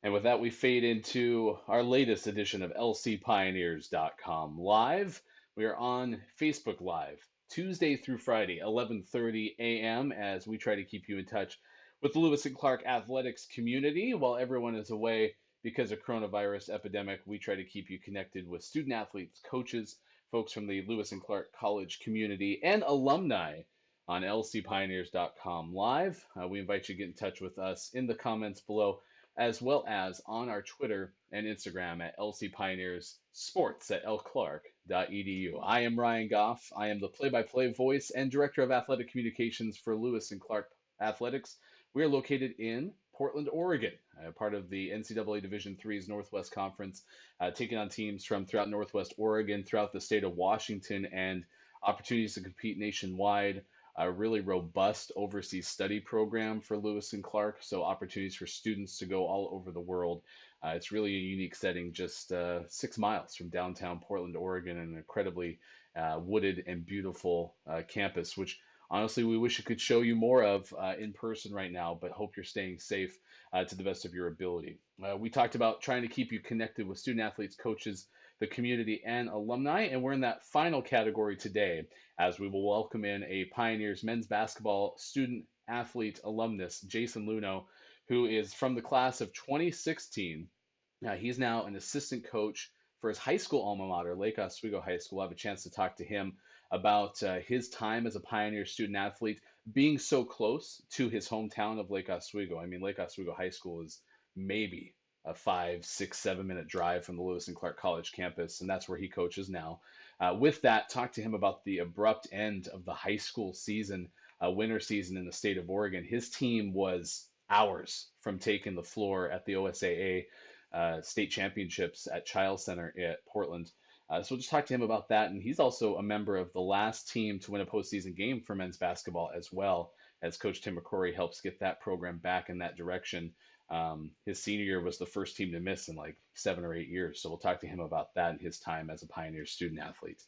And with that, we fade into our latest edition of lcpioneers.com Live. We are on Facebook Live Tuesday through Friday, 11:30 a.m. as we try to keep you in touch with the Lewis and Clark athletics community while everyone is away because of coronavirus epidemic. We try to keep you connected with student athletes, coaches, folks from the Lewis and Clark College community, and alumni on lcpioneers.com Live. We invite you to get in touch with us in the comments below as well as on our Twitter and Instagram at LC Pioneers Sports at lclark.edu. I am Ryan Goff. I am the play-by-play voice and director of athletic communications for Lewis and Clark Athletics. We are located in Portland, Oregon, part of the NCAA Division III's Northwest Conference, taking on teams from throughout Northwest Oregon, throughout the state of Washington, and opportunities to compete nationwide. A really robust overseas study program for Lewis and Clark, so opportunities for students to go all over the world. It's really a unique setting, just 6 miles from downtown Portland, Oregon, an incredibly wooded and beautiful campus, which honestly we wish we could show you more of in person right now, but hope you're staying safe to the best of your ability. We talked about trying to keep you connected with student athletes, coaches, the community, and alumni, and we're in that final category today as we will welcome in a Pioneers men's basketball student athlete alumnus, Jason Luhnow, who is from the class of 2016. He's now an assistant coach for his high school alma mater, Lake Oswego High School. I'll have a chance to talk to him about his time as a Pioneer student athlete, being so close to his hometown of Lake Oswego. I mean, Lake Oswego High School is maybe a 5, 6, 7 minute drive from the Lewis and Clark College campus, and that's where he coaches now. With that, talk to him about the abrupt end of the high school season, winter season in the state of Oregon. His team was hours from taking the floor at the OSAA state championships at Child Center at Portland. So we'll just talk to him about that. And he's also a member of the last team to win a postseason game for men's basketball as well, as Coach Tim McCrory helps get that program back in that direction. His senior year was the first team to miss in like 7 or 8 years. So we'll talk to him about that and his time as a Pioneer student athlete.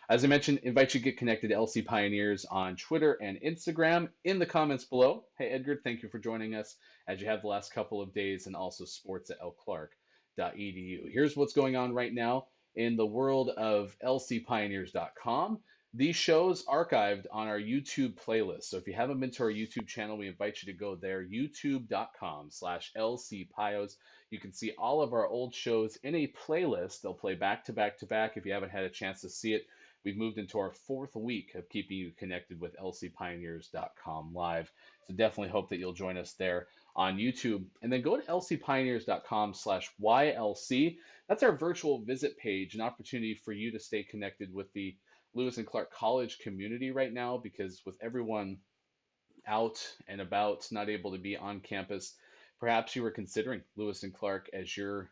As I mentioned, invite you to get connected to LC Pioneers on Twitter and Instagram in the comments below. Hey, Edgar, thank you for joining us as you have the last couple of days, and also sports at lclark.edu. Here's what's going on right now in the world of lcpioneers.com. These shows archived on our YouTube playlist. So if you haven't been to our YouTube channel, we invite you to go there, youtube.com/lcpios. You can see all of our old shows in a playlist. They'll play back to back to back. If you haven't had a chance to see it, we've moved into our fourth week of keeping you connected with lcpioneers.com live. So definitely hope that you'll join us there on YouTube. And then go to lcpioneers.com/YLC. That's our virtual visit page, an opportunity for you to stay connected with the Lewis and Clark College community right now, because with everyone out and about, not able to be on campus, perhaps you were considering Lewis and Clark as your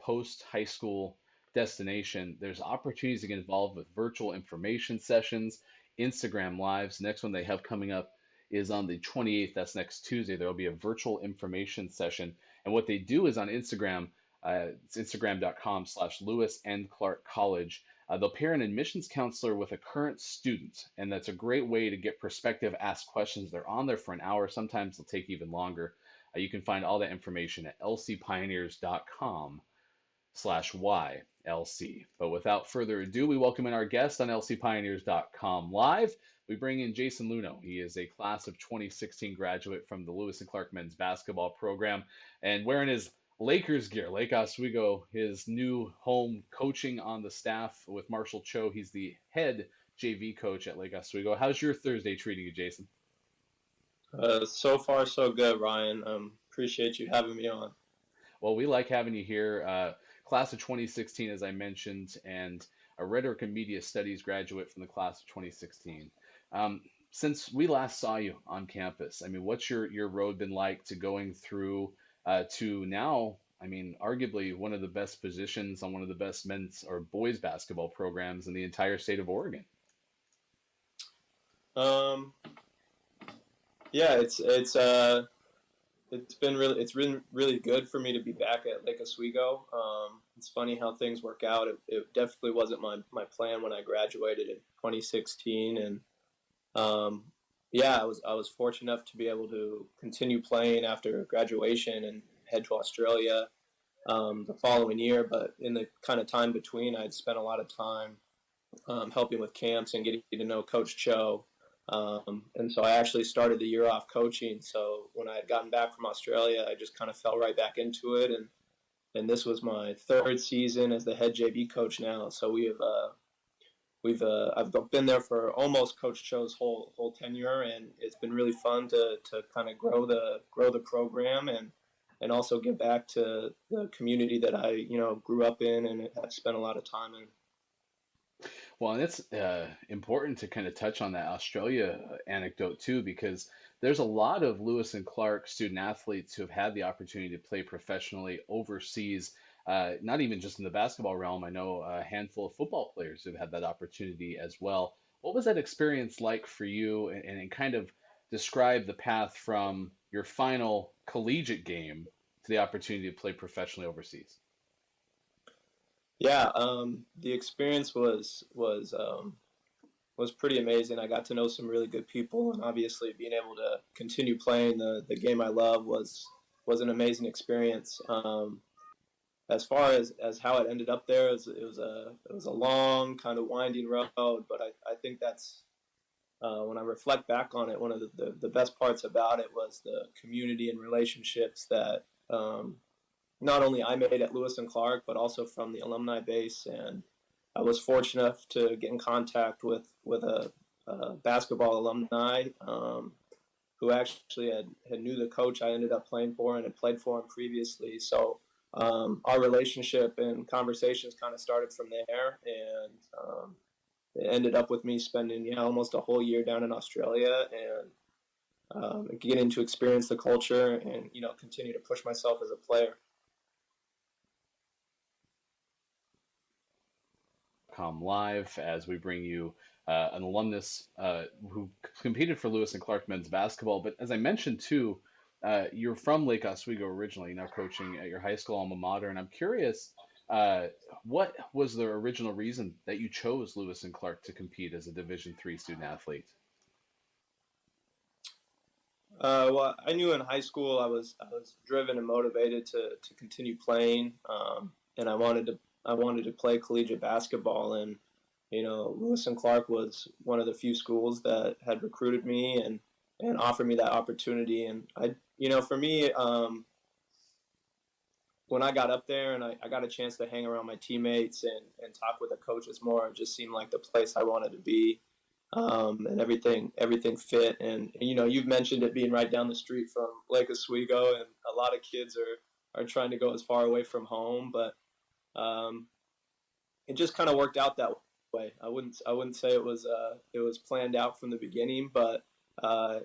post high school destination. There's opportunities to get involved with virtual information sessions, Instagram lives. Next one they have coming up is on the 28th. That's next Tuesday. There will be a virtual information session. And what they do is on Instagram, it's instagram.com/Lewis and Clark College. They'll pair an admissions counselor with a current student, and that's a great way to get perspective, ask questions. They're on there for an hour. Sometimes they'll take even longer. You can find all that information at lcpioneers.com/YLC. But without further ado, we welcome in our guest on lcpioneers.com Live. We bring in Jason Luhnow. He is a class of 2016 graduate from the Lewis and Clark men's basketball program, and wearing his Lakers gear, Lake Oswego, his new home, coaching on the staff with Marshall Cho. He's the head JV coach at Lake Oswego. How's your Thursday treating you, Jason? So far, so good, Ryan. Appreciate you having me on. Well, we like having you here. Class of 2016, as I mentioned, and a rhetoric and media studies graduate from the class of 2016. Since we last saw you on campus, I mean, what's your road been like to going through to now, I mean, arguably one of the best positions on one of the best men's or boys basketball programs in the entire state of Oregon? Um, yeah, it's been really good for me to be back at Lake Oswego. It's funny how things work out. It definitely wasn't my plan when I graduated in 2016, and yeah, I was fortunate enough to be able to continue playing after graduation, and head to Australia the following year. But in the kind of time between, I'd spent a lot of time helping with camps and getting to know Coach Cho. And so I actually started the year off coaching. So when I had gotten back from Australia, I just kind of fell right back into it. And this was my third season as the head JV coach now. So I've been there for almost Coach Cho's whole tenure, and it's been really fun to kind of grow the program and also give back to the community that I grew up in and have spent a lot of time in. Well, and it's important to kind of touch on that Australia anecdote too, because there's a lot of Lewis and Clark student athletes who have had the opportunity to play professionally overseas, not even just in the basketball realm. I know a handful of football players who've had that opportunity as well. What was that experience like for you, and kind of describe the path from your final collegiate game to the opportunity to play professionally overseas? Yeah, the experience was pretty amazing. I got to know some really good people, and obviously being able to continue playing the game I love was an amazing experience. As far as how it ended up there, it was a long kind of winding road, but I think that's when I reflect back on it, one of the best parts about it was the community and relationships that not only I made at Lewis and Clark, but also from the alumni base. And I was fortunate enough to get in contact with a basketball alumni who actually had knew the coach I ended up playing for and had played for him previously. So our relationship and conversations kind of started from there, and it ended up with me spending almost a whole year down in Australia and getting to experience the culture and continue to push myself as a player. Live as we bring you an alumnus who competed for Lewis and Clark men's basketball. But as I mentioned too, you're from Lake Oswego originally, now coaching at your high school alma mater. And I'm curious, uh, what was the original reason that you chose Lewis and Clark to compete as a Division III student athlete? Well, I knew in high school I was driven and motivated to continue playing, and I wanted to play collegiate basketball. And Lewis and Clark was one of the few schools that had recruited me and offered me that opportunity. And for me, when I got up there and I got a chance to hang around my teammates and talk with the coaches more, it just seemed like the place I wanted to be. And everything fit. And you've mentioned it being right down the street from Lake Oswego, and a lot of kids are trying to go as far away from home, but um, it just kind of worked out that way. I wouldn't say it was planned out from the beginning, but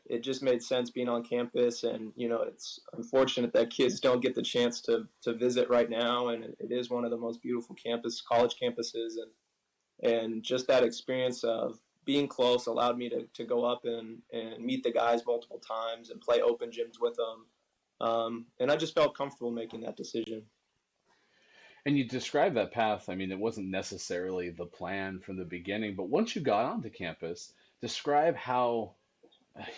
it just made sense being on campus. And it's unfortunate that kids don't get the chance to visit right now, and it is one of the most beautiful college campuses, and just that experience of being close allowed me to go up and meet the guys multiple times and play open gyms with them. And I just felt comfortable making that decision. And you described that path. I mean, it wasn't necessarily the plan from the beginning, but once you got onto campus, describe how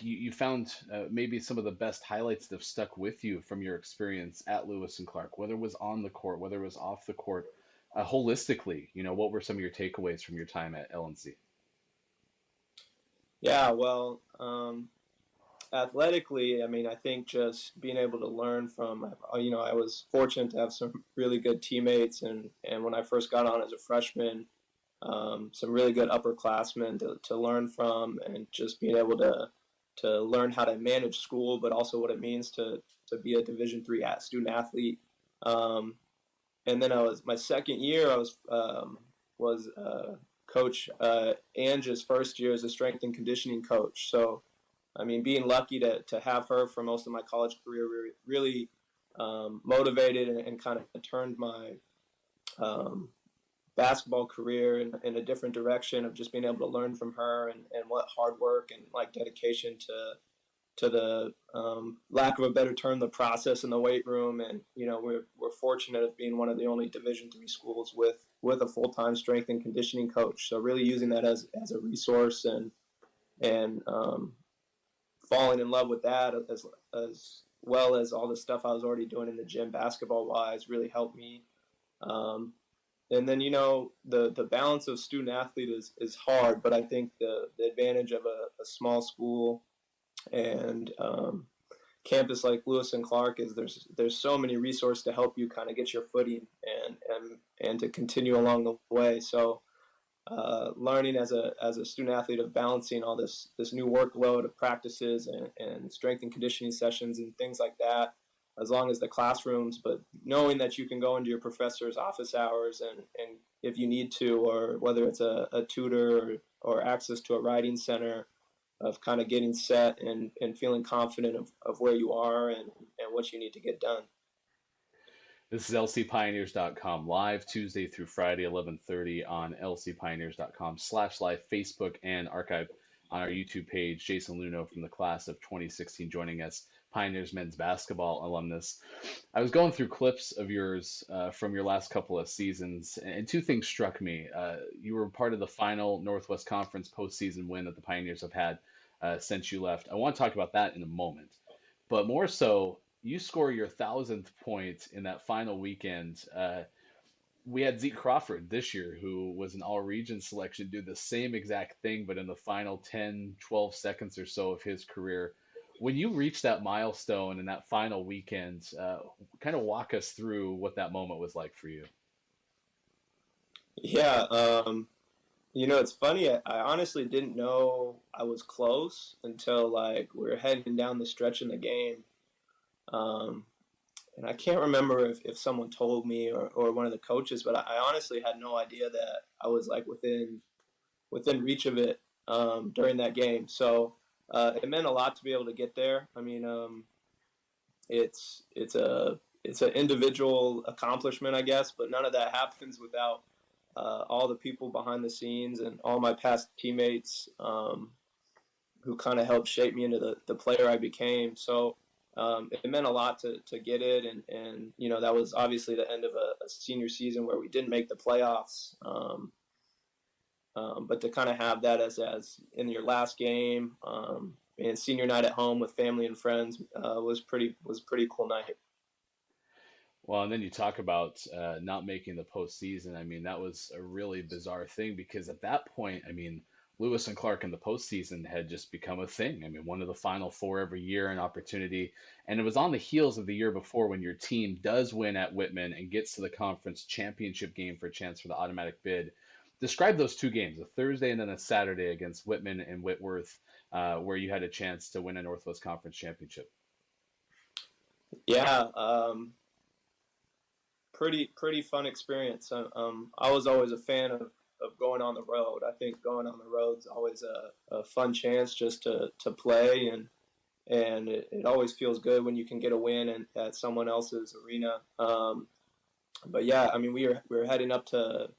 you found maybe some of the best highlights that have stuck with you from your experience at Lewis and Clark, whether it was on the court, whether it was off the court, holistically. What were some of your takeaways from your time at LNC? Yeah, well, athletically, I mean, I think just being able to learn from, I was fortunate to have some really good teammates, and when I first got on as a freshman, some really good upperclassmen to learn from, and just being able to learn how to manage school, but also what it means to be a Division III student athlete. Um, and then my second year, I was coach Ange's first year as a strength and conditioning coach. So I mean, being lucky to have her for most of my college career really motivated and kind of turned my um, basketball career in a different direction of just being able to learn from her, and what hard work and like dedication to the lack of a better term, the process in the weight room. And we're fortunate of being one of the only Division III schools with a full-time strength and conditioning coach. So really using that as a resource, and falling in love with that as well as all the stuff I was already doing in the gym basketball wise really helped me. Um, and then the balance of student athlete is hard, but I think the advantage of a small school and campus like Lewis and Clark is there's so many resources to help you kind of get your footing and to continue along the way. So learning as a student athlete of balancing all this new workload of practices and strength and conditioning sessions and things like that, as long as the classrooms, but knowing that you can go into your professor's office hours and if you need to, or whether it's a tutor or access to a writing center, of kind of getting set and feeling confident of where you are and what you need to get done. This is lcpioneers.com live Tuesday through Friday, 11:30 on lcpioneers.com/live, Facebook, and archive on our YouTube page. Jason Luhnow from the class of 2016 joining us, Pioneers men's basketball alumnus. I was going through clips of yours from your last couple of seasons, and two things struck me. You were part of the final Northwest Conference postseason win that the Pioneers have had since you left. I want to talk about that in a moment. But more so, you score your 1,000th point in that final weekend. We had Zeke Crawford this year, who was an all region selection, do the same exact thing, but in the final 10, 12 seconds or so of his career. When you reached that milestone in that final weekend, kind of walk us through what that moment was like for you. Yeah, it's funny. I honestly didn't know I was close until like we were heading down the stretch in the game. Um, and I can't remember if someone told me or one of the coaches, but I honestly had no idea that I was like within reach of it during that game. So it meant a lot to be able to get there. I mean, it's an individual accomplishment, I guess, but none of that happens without all the people behind the scenes and all my past teammates who kind of helped shape me into the player I became. So it meant a lot to get it, and that was obviously the end of a senior season where we didn't make the playoffs. But to kind of have that as in your last game and senior night at home with family and friends was pretty cool night. Well, and then you talk about not making the postseason. I mean, that was a really bizarre thing because at that point, I mean, Lewis and Clark in the postseason had just become a thing. I mean, one of the Final Four every year, an opportunity. And it was on the heels of the year before when your team does win at Whitman and gets to the conference championship game for a chance for the automatic bid. Describe those two games, a Thursday and then a Saturday against Whitman and Whitworth, where you had a chance to win a Northwest Conference championship. Yeah, pretty fun experience. I was always a fan of going on the road. I think going on the road's always a fun chance just to play and it always feels good when you can get a win at someone else's arena. But yeah, I mean we were heading up to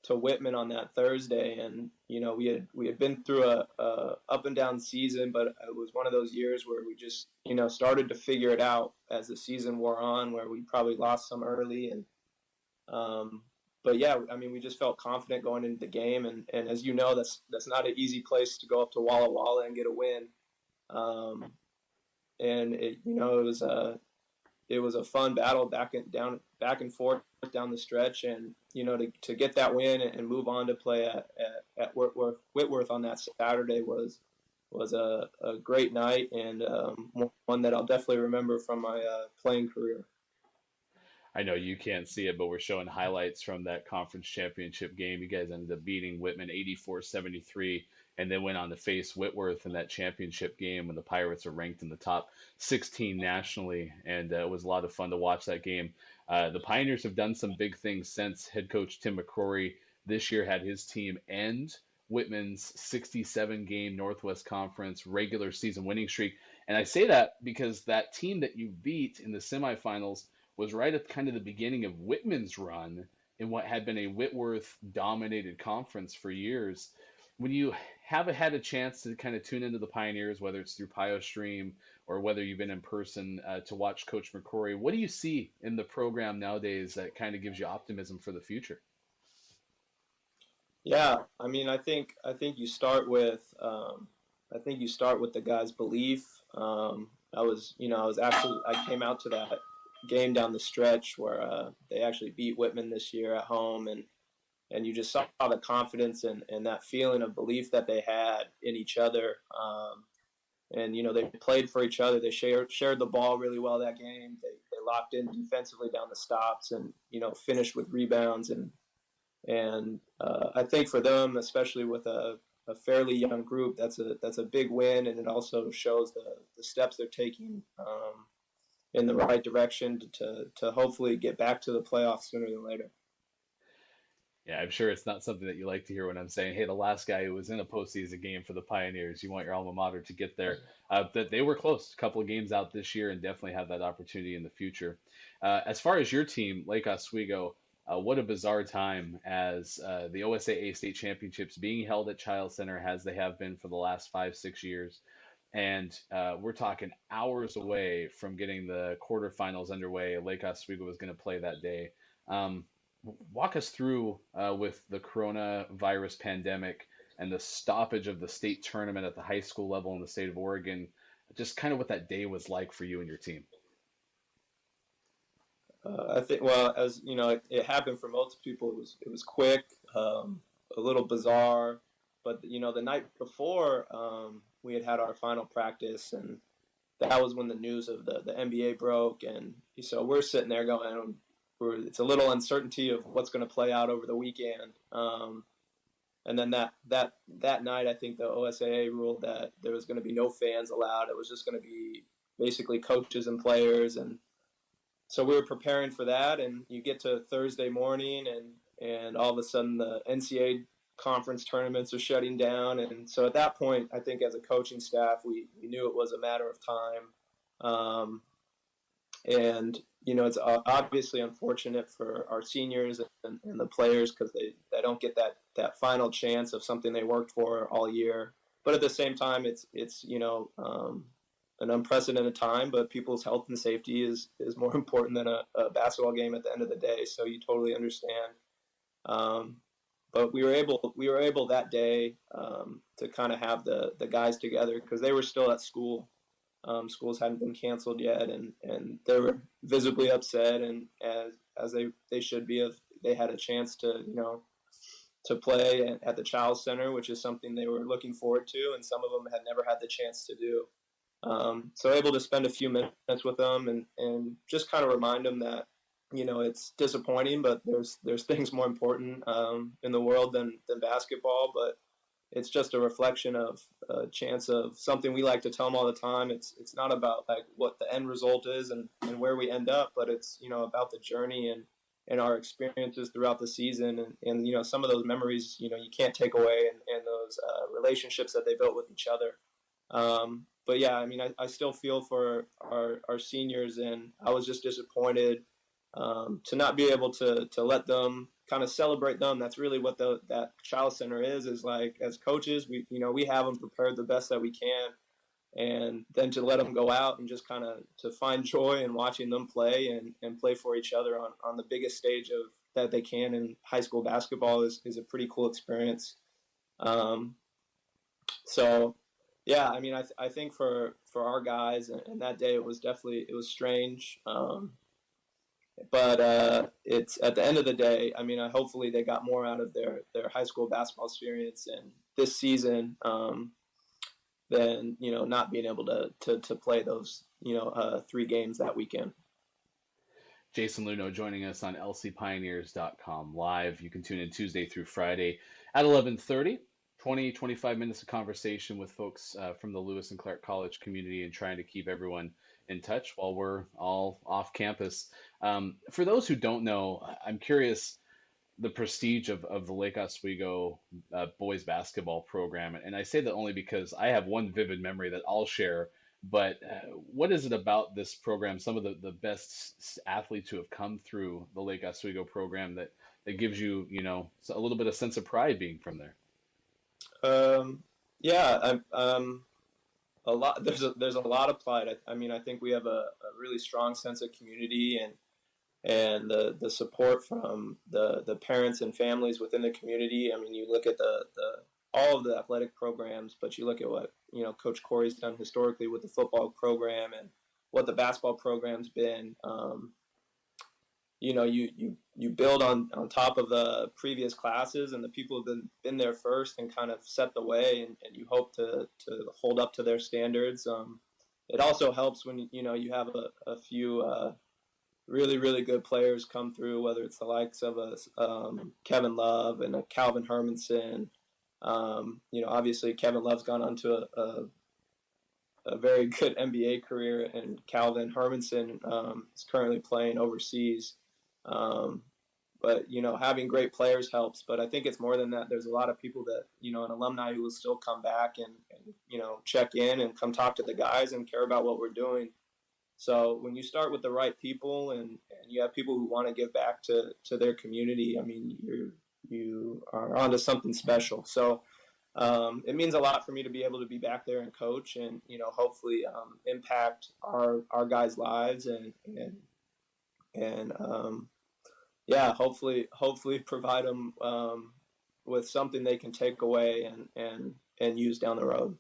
Whitman on that Thursday, and we had been through a up and down season, but it was one of those years where we just started to figure it out as the season wore on, where we probably lost some early, and but yeah, I mean we just felt confident going into the game, and as you know, that's not an easy place to go up to Walla Walla and get a win, and it was a fun battle back and forth down the stretch, and to get that win and move on to play at Whitworth on that Saturday was a great night, and one that I'll definitely remember from my playing career. I know you can't see it, but we're showing highlights from that conference championship game. You guys ended up beating Whitman 84-73 and then went on to face Whitworth in that championship game when the Pirates are ranked in the top 16 nationally. And it was a lot of fun to watch that game. The Pioneers have done some big things since. Head coach Tim McCrory this year had his team end Whitman's 67 game Northwest Conference regular season winning streak. And I say that because that team that you beat in the semifinals was right at kind of the beginning of Whitman's run in what had been a Whitworth dominated conference for years. When you have had a chance to kind of tune into the Pioneers, whether it's through PioStream or whether you've been in person to watch Coach McCrory, what do you see in the program nowadays that kind of gives you optimism for the future? Yeah, I mean, I think you start with I think you start with the guy's belief. I came out to that game down the stretch where they actually beat Whitman this year at home, and you just saw the confidence and that feeling of belief that they had in each other. And they played for each other. They shared the ball really well that game. They locked in defensively down the stops, and finished with rebounds. And I think for them, especially with a fairly young group, that's a big win, and it also shows the steps they're taking in the right direction to hopefully get back to the playoffs sooner than later. Yeah, I'm sure it's not something that you like to hear when I'm saying, hey, the last guy who was in a postseason game for the Pioneers, you want your alma mater to get there. But they were close, a couple of games out this year, and definitely have that opportunity in the future. As far as your team, Lake Oswego, what a bizarre time as the OSAA state championships being held at Child Center as they have been for the last 5, 6 years. And we're talking hours away from getting the quarterfinals underway. Lake Oswego was going to play that day. Um, Walk us through with the coronavirus pandemic and the stoppage of the state tournament at the high school level in the state of Oregon, just kind of what that day was like for you and your team. I think, well, as you know, it happened for most people. It was quick, a little bizarre, but the night before, we had our final practice, and that was when the news of the NBA broke, and so we're sitting there going, it's a little uncertainty of what's going to play out over the weekend. And then that night, I think the OSAA ruled that there was going to be no fans allowed. It was just going to be basically coaches and players, and so we were preparing for that. And you get to Thursday morning, and all of a sudden the NCAA conference tournaments are shutting down. And so at that point, I think as a coaching staff, we knew it was a matter of time. And it's obviously unfortunate for our seniors and the players because they don't get that final chance of something they worked for all year. But at the same time, it's an unprecedented time. But people's health and safety is more important than a basketball game at the end of the day. So you totally understand. But we were able that day to kind of have the guys together because they were still at school. Schools hadn't been canceled yet, and they were visibly upset, and as they should be if they had a chance to play at the Child Center, which is something they were looking forward to, and some of them had never had the chance to do. So able to spend a few minutes with them and just kind of remind them that it's disappointing, but there's things more important in the world than basketball, but it's just a reflection of a chance of something we like to tell them all the time. It's not about like what the end result is and where we end up, but it's about the journey and our experiences throughout the season and some of those memories you can't take away and those relationships that they built with each other. But yeah, I mean I still feel for our seniors, and I was just disappointed to not be able to let them kind of celebrate them. That's really what that Child Center is like. As coaches, we have them prepared the best that we can, and then to let them go out and just kind of to find joy in watching them play and play for each other on the biggest stage of that they can in high school basketball is a pretty cool experience. So yeah, I mean I think for our guys and that day it was strange. But it's at the end of the day, I mean, hopefully they got more out of their high school basketball experience and this season than not being able to play those 3 games that weekend. Jason Luhnow joining us on lcpioneers.com live. You can tune in Tuesday through Friday at 11:30. 25 minutes of conversation with folks from the Lewis and Clark College community and trying to keep everyone in touch while we're all off campus. For those who don't know, I'm curious the prestige of the Lake Oswego boys basketball program. And I say that only because I have one vivid memory that I'll share. But what is it about this program, some of the best athletes who have come through the Lake Oswego program that gives you, a little bit of sense of pride being from there? Yeah, a lot. There's a lot of pride. I mean, I think we have a really strong sense of community and the support from the parents and families within the community. I mean, you look at the all of the athletic programs, but you look at what Coach Corey's done historically with the football program and what the basketball program's been. You build on top of the previous classes and the people who've been there first and kind of set the way, and you hope to hold up to their standards. It also helps when you have a few really really good players come through, whether it's the likes of Kevin Love and a Calvin Hermanson. Obviously Kevin Love's gone on to a very good NBA career, and Calvin Hermanson is currently playing overseas. Um, but having great players helps. But I think it's more than that. There's a lot of people that an alumni who will still come back and check in and come talk to the guys and care about what we're doing. So when you start with the right people and you have people who want to give back to their community, I mean, you are onto something special. So it means a lot for me to be able to be back there and coach and hopefully impact our guys' lives and yeah, hopefully provide them with something they can take away and use down the road.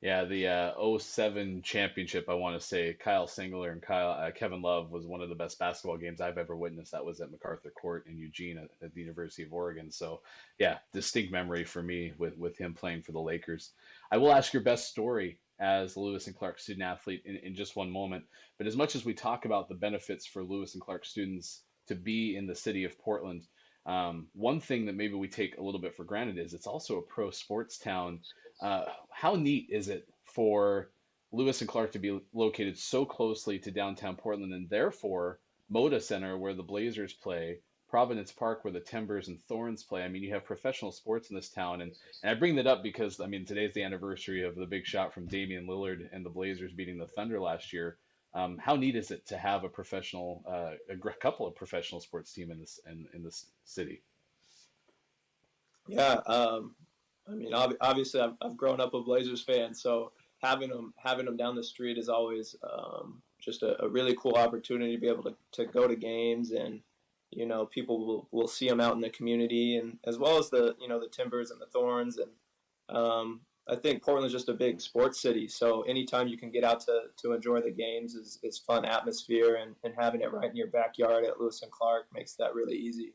Yeah, the '07 championship, I want to say Kyle Singler and Kevin Love was one of the best basketball games I've ever witnessed. That was at MacArthur Court in Eugene at the University of Oregon. So, yeah, distinct memory for me with him playing for the Lakers. I will ask your best story as a Lewis and Clark student athlete in just one moment. But as much as we talk about the benefits for Lewis and Clark students to be in the city of Portland, one thing that maybe we take a little bit for granted is it's also a pro sports town. How neat is it for Lewis and Clark to be located so closely to downtown Portland and therefore Moda Center, where the Blazers play, Providence Park, where the Timbers and Thorns play? I mean, you have professional sports in this town. And I bring that up because, I mean, today's the anniversary of the big shot from Damian Lillard and the Blazers beating the Thunder last year. How neat is it to have a couple of professional sports team in this city? Yeah, I mean, obviously, I've grown up a Blazers fan, so having them down the street is always just a really cool opportunity to be able to go to games, and people will see them out in the community, and as well as the Timbers and the Thorns, and I think Portland's just a big sports city, so anytime you can get out to enjoy the games is fun atmosphere, and having it right in your backyard at Lewis and Clark makes that really easy.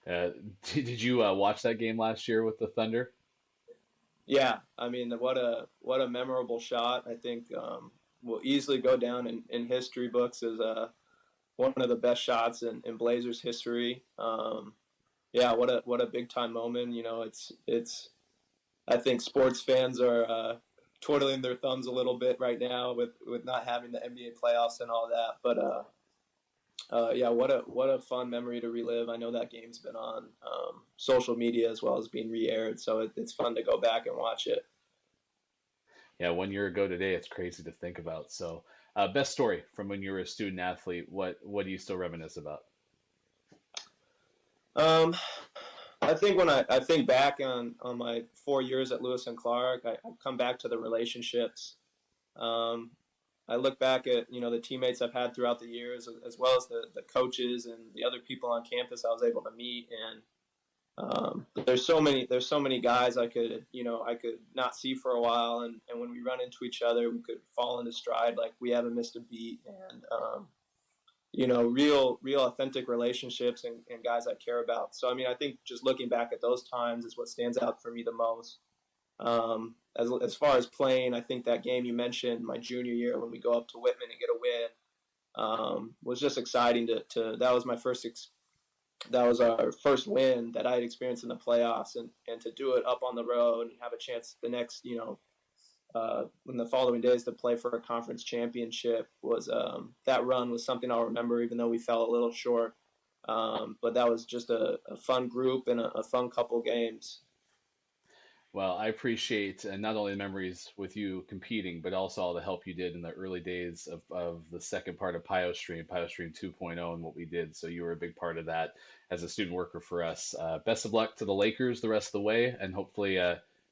Uh, did you watch that game last year with the Thunder? Yeah, I mean, what a memorable shot. I think will easily go down in history books as one of the best shots in Blazers history. Yeah, what a big time moment. It's I think sports fans are twiddling their thumbs a little bit right now with not having the NBA playoffs and all that. But yeah, what a fun memory to relive. I know that game's been on social media as well as being re-aired, so it's fun to go back and watch it. Yeah, 1 year ago today, it's crazy to think about. So, best story from when you were a student athlete. What do you still reminisce about? Um, I think when I think back on my 4 years at Lewis and Clark, I come back to the relationships. Um, I look back at the teammates I've had throughout the years, as well as the coaches and the other people on campus I was able to meet. And there's so many guys I could not see for a while, and when we run into each other, we could fall into stride like we haven't missed a beat. And real authentic relationships and guys I care about. So I mean, I think just looking back at those times is what stands out for me the most. As far as playing, I think that game you mentioned, my junior year when we go up to Whitman and get a win, was just exciting to that was that was our first win that I had experienced in the playoffs, and to do it up on the road and have a chance the next in the following days to play for a conference championship was that run was something I'll remember, even though we fell a little short. But that was just a fun group and a fun couple games. Well, I appreciate not only the memories with you competing, but also all the help you did in the early days of the second part of PioStream 2.0, and what we did. So you were a big part of that as a student worker for us. Best of luck to the Lakers the rest of the way, and hopefully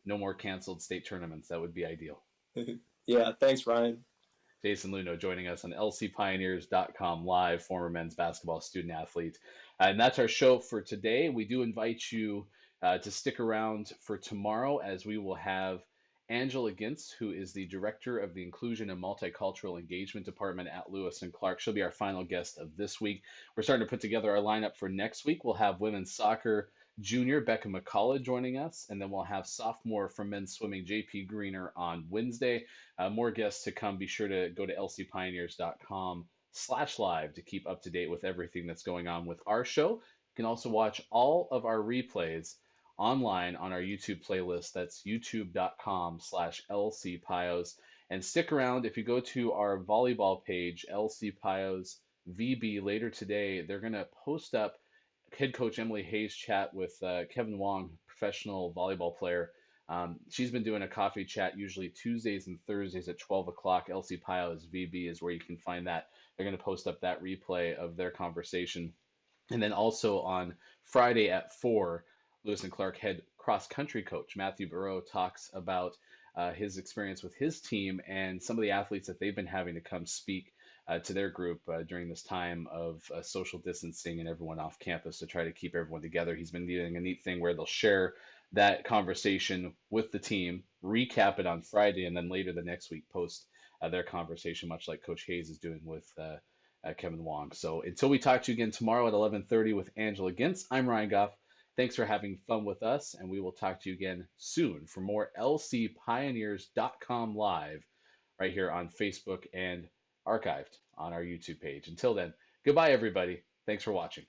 no more canceled state tournaments. That would be ideal. Yeah, thanks, Ryan. Jason Luhnow joining us on lcpioneers.com live, former men's basketball student athlete. And that's our show for today. We do invite you to stick around for tomorrow, as we will have Angela Gintz, who is the director of the Inclusion and Multicultural Engagement Department at Lewis and Clark. She'll be our final guest of this week. We're starting to put together our lineup for next week. We'll have women's soccer junior Becca McCullough joining us, and then we'll have sophomore from men's swimming JP Greener on Wednesday. More guests to come. Be sure to go to lcpioneers.com/live to keep up to date with everything that's going on with our show. You can also watch all of our replays online on our YouTube playlist. That's youtube.com/lcpios. And stick around. If you go to our volleyball page, LC Pios VB, later today, they're going to post up head coach Emily Hayes' chat with Kevin Wong, professional volleyball player. She's been doing a coffee chat usually Tuesdays and Thursdays at 12 o'clock. LC Pios VB is where you can find that. They're going to post up that replay of their conversation. And then also on Friday at 4, Lewis and Clark head cross-country coach Matthew Burrow talks about his experience with his team and some of the athletes that they've been having to come speak to their group during this time of social distancing and everyone off campus to try to keep everyone together. He's been doing a neat thing where they'll share that conversation with the team, recap it on Friday, and then later the next week post their conversation, much like Coach Hayes is doing with Kevin Wong. So until we talk to you again tomorrow at 11:30 with Angela Gintz, I'm Ryan Goff. Thanks for having fun with us, and we will talk to you again soon for more lcpioneers.com live right here on Facebook and archived on our YouTube page. Until then, goodbye, everybody. Thanks for watching.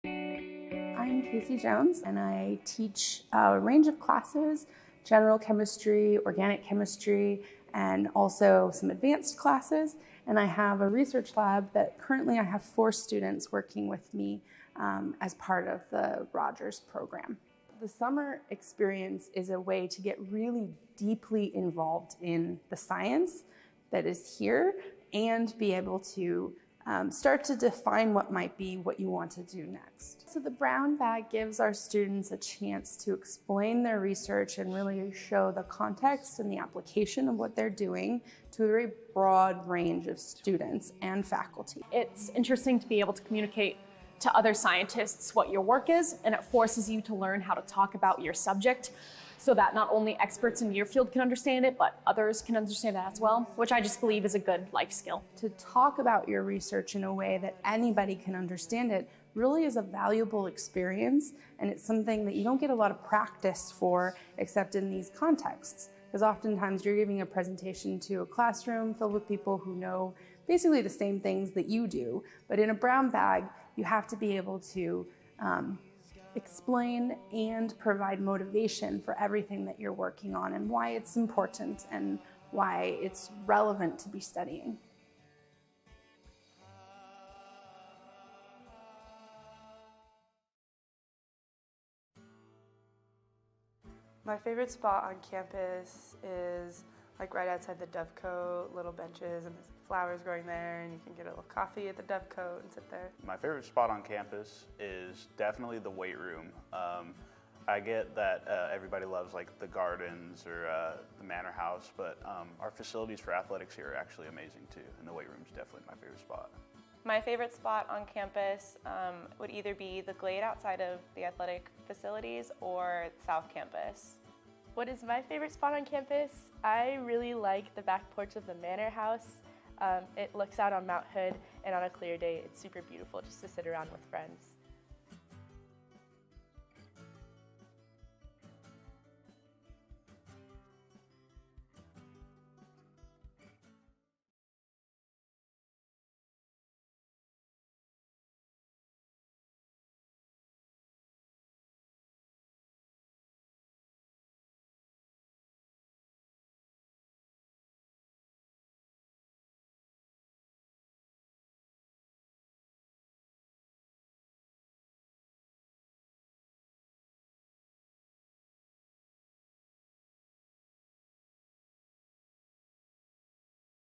I'm Casey Jones, and I teach a range of classes: general chemistry, organic chemistry, and also some advanced classes. And I have a research lab that currently I have 4 students working with me as part of the Rogers program. The summer experience is a way to get really deeply involved in the science that is here and be able to start to define what might be what you want to do next. So the brown bag gives our students a chance to explain their research and really show the context and the application of what they're doing to a very broad range of students and faculty. It's interesting to be able to communicate to other scientists what your work is, and it forces you to learn how to talk about your subject so that not only experts in your field can understand it, but others can understand it as well, which I just believe is a good life skill. To talk about your research in a way that anybody can understand it really is a valuable experience, and it's something that you don't get a lot of practice for except in these contexts, because oftentimes you're giving a presentation to a classroom filled with people who know basically the same things that you do, but in a brown bag, you have to be able to explain and provide motivation for everything that you're working on and why it's important and why it's relevant to be studying. My favorite spot on campus is like right outside the Dovecote, little benches, and there's flowers growing there, and you can get a little coffee at the Dovecote and sit there. My favorite spot on campus is definitely the weight room. I get that everybody loves like the gardens or the manor house, but our facilities for athletics here are actually amazing too, and the weight room is definitely my favorite spot. My favorite spot on campus would either be the glade outside of the athletic facilities or South Campus. What is my favorite spot on campus? I really like the back porch of the manor house. It looks out on Mount Hood, and on a clear day, it's super beautiful just to sit around with friends.